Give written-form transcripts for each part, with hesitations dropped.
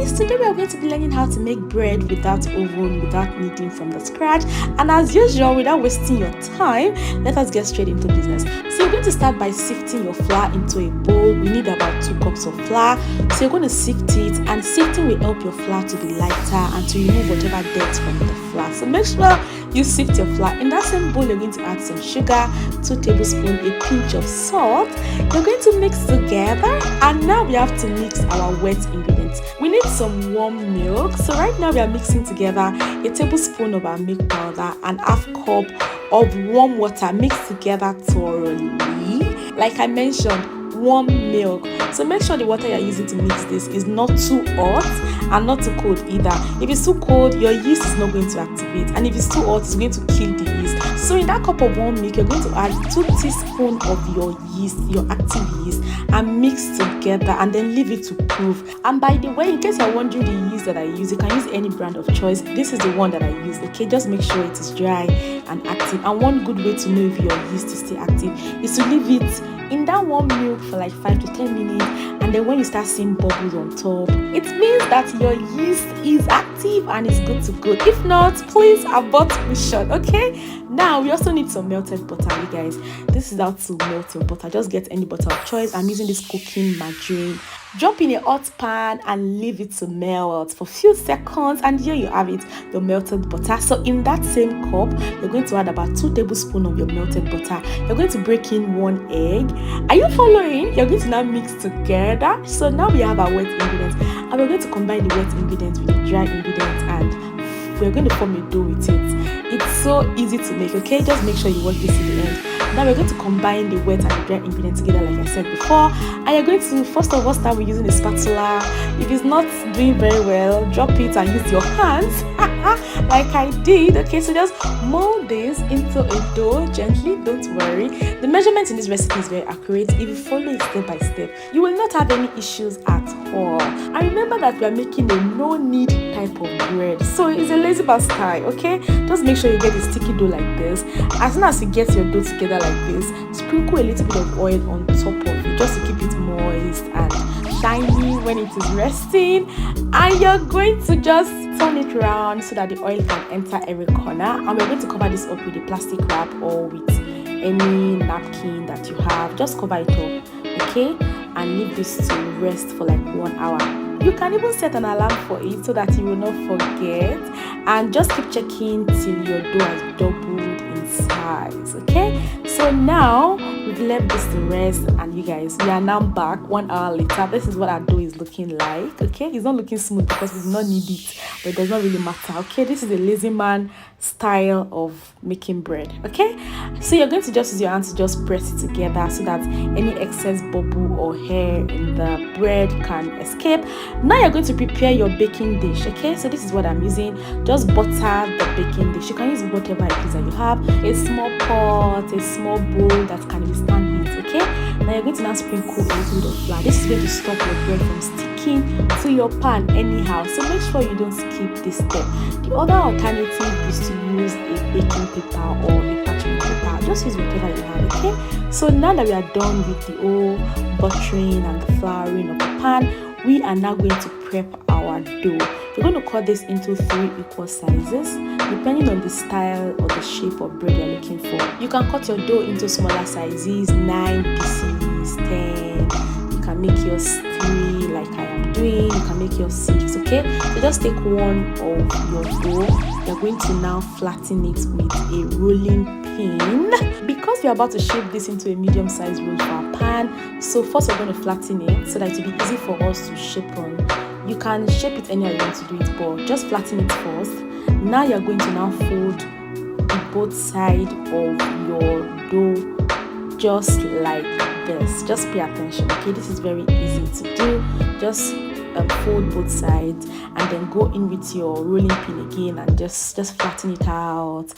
guys, today we are going to be learning how to make bread without oven, without kneading from the scratch. And as usual, without wasting your time, let us get straight into business. So you're going to start by sifting your flour into a bowl. We need about 2 cups of flour. So you're going to sift it, and sifting will help your flour to be lighter and to remove whatever dirt from the flour. So make sure you sift your flour. In that same bowl, you're going to add some sugar, 2 tablespoons, a pinch of salt. You're going to mix together, and now we have to mix our wet ingredients. We need some warm milk. So right now we are mixing together a tablespoon of our milk powder and half cup of warm water mixed together thoroughly. Like I mentioned, warm milk. So make sure the water you're using to mix this is not too hot and not too cold either. If it's too cold, your yeast is not going to activate, and if it's too hot, it's going to kill the yeast. So in that cup of warm milk, you're going to add 2 teaspoons of your yeast, your active yeast, and mix together, and then leave it to proof. And by the way, in case you're wondering the yeast that I use, you can use any brand of choice. This is the one that I use. Okay, just make sure it is dry and active. And one good way to know if your yeast is still active is to leave it in that warm milk for like 5 to 10 minutes, and then when you start seeing bubbles on top, it means that your yeast is active and is good to go. If not, please abort mission. Okay, now we also need some melted butter, you guys. This is how to melt your butter. Just get any butter of choice. I'm using this cooking margarine. Drop in a hot pan and leave it to melt for a few seconds, and here you have it, your melted butter. So in that same cup, you're going to add about 2 tablespoons of your melted butter. You're going to break in 1 egg. Are you following? You're going to now mix together. So now we have our wet ingredients, and we're going to combine the wet ingredients with the dry ingredients, and we're going to form a dough with it. It's so easy to make, okay? Just make sure you watch this to the end. Now we're going to combine the wet and the dry ingredients together, like I said before. And you're going to first of all start with using a spatula. If it's not doing very well, drop it and use your hands like I did. Okay, so just mold this into a dough gently, don't worry. The measurement in this recipe is very accurate. If you follow it step by step, you will not have any issues at all. And remember that we are making a no-knead type of bread, so it's a lazy bar style. Okay, just make sure you get a sticky dough like this. As soon as you get your dough together like this, sprinkle a little bit of oil on top of it just to keep it moist and shiny when it is resting. And you're going to just turn it around so that the oil can enter every corner, and we're going to cover this up with a plastic wrap or with any napkin that you have. Just cover it up, okay, and leave this to rest for like 1 hour. You can even set an alarm for it so that you will not forget, and just keep checking till your dough has doubled in size. Okay, so now we've left this to rest, and you guys, we are now back 1 hour later. This is what our dough is looking like. Okay, it's not looking smooth because we do not need it, but it does not really matter. Okay, this is a lazy man style of making bread. Okay, so you're going to just use your hands to just press it together so that any excess bubble or hair in the bread can escape. Now you're going to prepare your baking dish. Okay, so this is what I'm using. Just butter the baking dish. You can use whatever it is that you have, a small pot, a small bowl that can withstand heat. Okay, now you're going to now sprinkle a little bit of flour. This is going to stop your bread from sticking to your pan anyhow, so make sure you don't skip this step. The other alternative is to use a baking paper or a parchment paper. Just use whatever you have. Okay, so now that we are done with the whole buttering and the flouring of the pan, we are now going to prep our dough. You're going to cut this into 3 equal sizes depending on the style or the shape of bread you're looking for. You can cut your dough into smaller sizes, 9 pieces, 10. You can make yours 3 like I am doing. You can make yours 6. Okay, so just take one of your dough. You're going to now flatten it with a rolling pin, because we are about to shape this into a medium-sized roll for our pan. So first we're going to flatten it so that it will be easy for us to shape on. You can shape it anywhere you want to do it, but just flatten it first. Now you're going to now fold both sides of your dough just like this. Just pay attention. Okay, this is very easy to do. Just fold both sides and then go in with your rolling pin again and just flatten it out.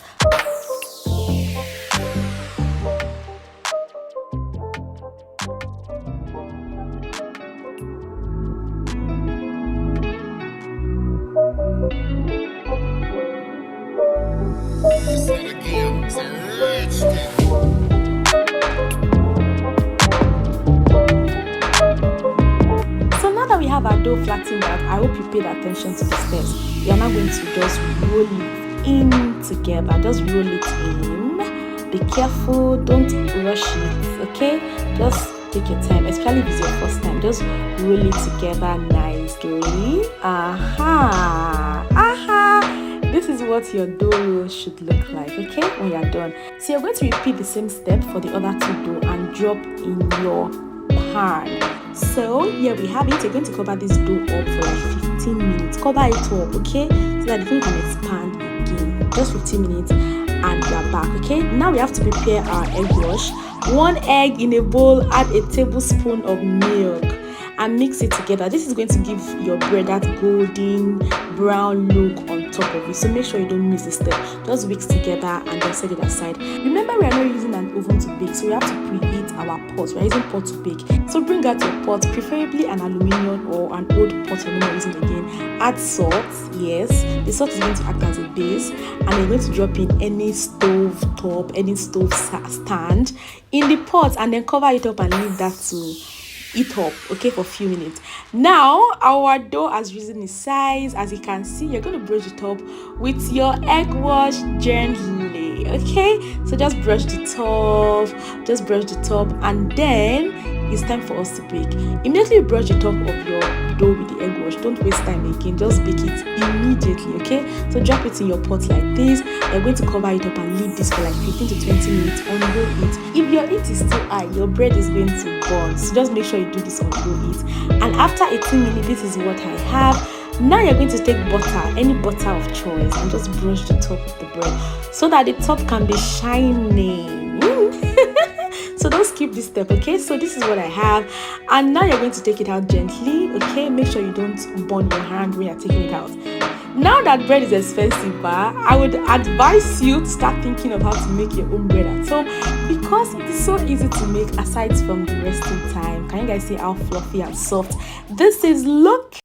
So now that we have our dough flattened out, I hope you paid attention to the steps. You're now going to just roll it in together. Just roll it in. Be careful, don't rush it, okay? Just take your time, especially if it's your first time. Just roll it together nicely. This is what your dough roll should look like, okay, when you're done. So you're going to repeat the same step for the other two dough and drop in your pan. So here we have it. You're going to cover this dough up for like 15 minutes. Cover it up, okay, so that the thing can expand again. Just 15 minutes and we are back, okay? Now we have to prepare our egg wash. 1 egg in a bowl, add a tablespoon of milk and mix it together. This is going to give your bread that golden brown look on top of it, so make sure you don't miss a step. Just mix together and then set it aside. Remember, we are not using an oven to bake, so we have to preheat our pot. We are using pot to bake, so bring out your pot, preferably an aluminium or an old pot you're not using again. Add salt. Yes, the salt is going to act as a base, and you're going to drop in any stove top, any stove stand in the pot, and then cover it up and leave that to it up, okay, for a few minutes. Now our dough has risen in size. As you can see, you're going to brush the top with your egg wash gently, okay? So just brush the top, and then it's time for us to bake. Immediately brush the top of your dough with the egg wash. Don't waste time again, just bake it immediately, okay? So drop it in your pot like this. You're going to cover it up and leave this for like 15 to 20 minutes on low heat. If your heat is still high, your bread is going to burn, so just make sure you do this on low heat. And after 18 minutes, this is what I have. Now you're going to take butter, any butter of choice, and just brush the top of the bread so that the top can be shining. So don't skip this step, okay? So this is what I have, and now you're going to take it out gently, okay? Make sure you don't burn your hand when you're taking it out. Now that bread is expensive, I would advise you to start thinking of how to make your own bread at home, because it is so easy to make aside from the resting time. Can you guys see how fluffy and soft this is? Look